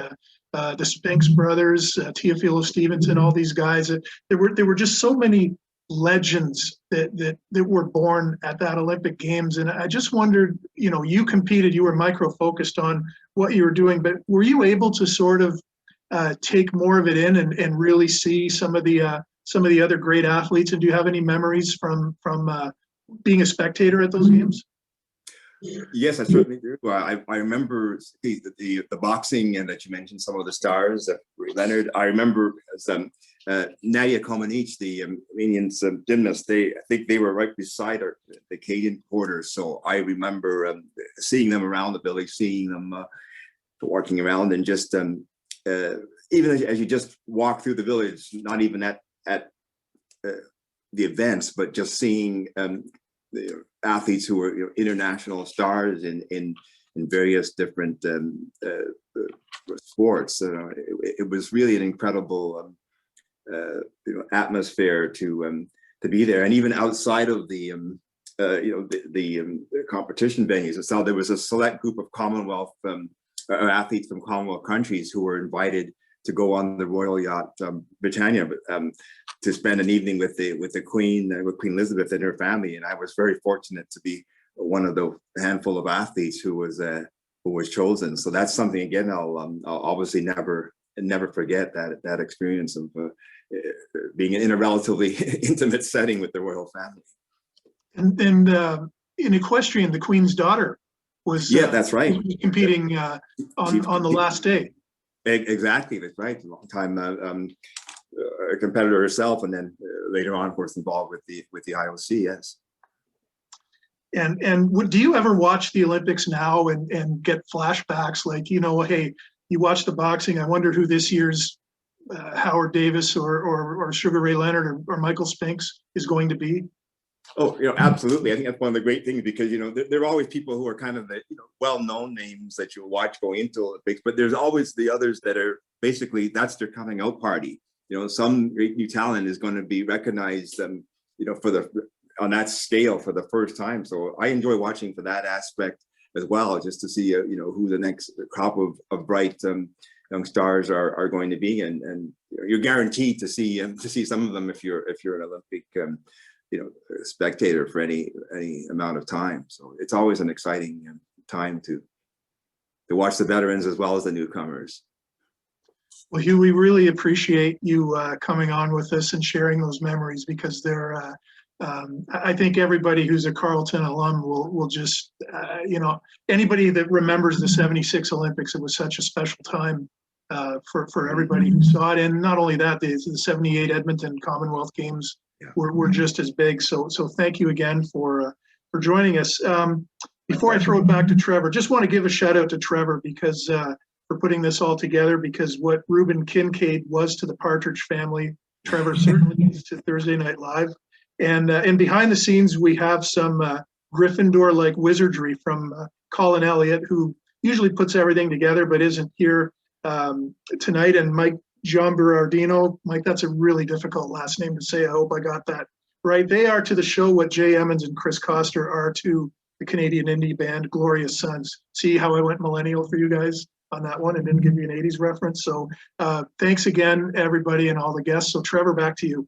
the Spinks brothers, Teofilo Stevenson, all these guys. There were just so many legends that were born at that Olympic Games. And I just wondered, you competed, you were micro-focused on what you were doing, but were you able to sort of take more of it in and really see some of the some of the other great athletes. And do you have any memories from being a spectator at those games? Yes, I certainly do. I remember the boxing, and that you mentioned some of the stars, Leonard. I remember as Nadia Comaneci, the Armenian gymnast. I think they were right beside the Canadian quarters. So I remember seeing them around the village, seeing them walking around, and just even as you just walk through the village, not even at the events, but just seeing the athletes who were international stars in various different sports. It was really an incredible atmosphere to be there, and even outside of the competition venues. So there was a select group of Commonwealth athletes from Commonwealth countries who were invited to go on the Royal Yacht Britannia to spend an evening with the Queen, with Queen Elizabeth and her family. And I was very fortunate to be one of the handful of athletes who was chosen. So that's something, again, I'll obviously never forget that experience of being in a relatively intimate setting with the royal family. And in equestrian, the Queen's daughter was that's right, competing on the last day. Exactly, that's right. A long time a competitor herself, and then later on, of course, involved with the IOC. Yes. And do you ever watch the Olympics now and get flashbacks, like, hey, you watch the boxing, I wonder who this year's Howard Davis or Sugar Ray Leonard or Michael Spinks is going to be? Oh, absolutely. I think that's one of the great things, because, there are always people who are kind of the, well-known names that you watch going into Olympics, but there's always the others that are basically, that's their coming out party. Some great new talent is going to be recognized, on that scale for the first time. So I enjoy watching for that aspect as well, just to see, who the next crop of bright young stars are going to be, and you're guaranteed to see some of them if you're an Olympic spectator for any amount of time. So it's always an exciting time to watch the veterans as well as the newcomers. Well, Hugh, we really appreciate you coming on with us and sharing those memories, because they're I think everybody who's a Carleton alum will just anybody that remembers the '76 Olympics, it was such a special time for everybody who saw it. And not only that, the '78 Edmonton Commonwealth Games were just as big. So thank you again for joining us. Before I throw it back to Trevor, just want to give a shout out to Trevor, because for putting this all together, because what Reuben Kincaid was to the Partridge Family, Trevor certainly is to Thursday Night Live. And behind the scenes, we have some Gryffindor-like wizardry from Colin Elliott, who usually puts everything together but isn't here tonight, and Mike Jean Berardino. Mike, that's a really difficult last name to say. I hope I got that right. They are to the show what Jay Emmons and Chris Coster are to the Canadian indie band Glorious Sons. See how I went millennial for you guys on that one and didn't give you an 80s reference. So thanks again, everybody, and all the guests. So Trevor, back to you.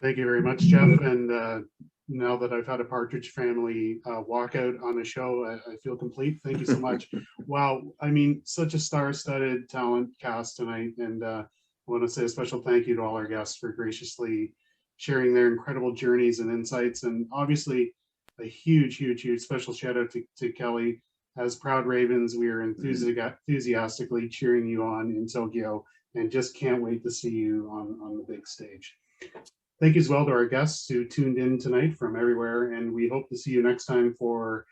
Thank you very much, Jeff. And now that I've had a Partridge Family walkout on the show, I feel complete. Thank you so much. Wow, I mean, such a star-studded talent cast tonight. And I want to say a special thank you to all our guests for graciously sharing their incredible journeys and insights. And obviously, a huge special shout out to Kelleigh. As proud Ravens, we are enthusiastically cheering you on in Tokyo, and just can't wait to see you on the big stage. Thank you as well to our guests who tuned in tonight from everywhere, and we hope to see you next time for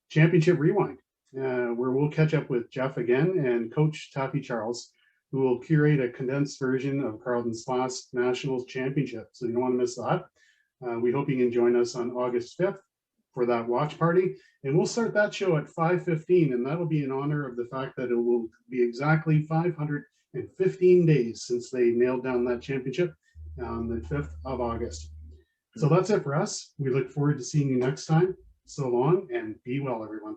Championship Rewind, where we'll catch up with Jeff again and Coach Taffy Charles, who will curate a condensed version of Carleton's last Nationals Championship. So you don't want to miss that. We hope you can join us on August 5th for that watch party, and we'll start that show at 5:15, and that'll be in honor of the fact that it will be exactly 515 days since they nailed down that championship on the 5th of August. So that's it for us. We look forward to seeing you next time. So long, and be well, everyone.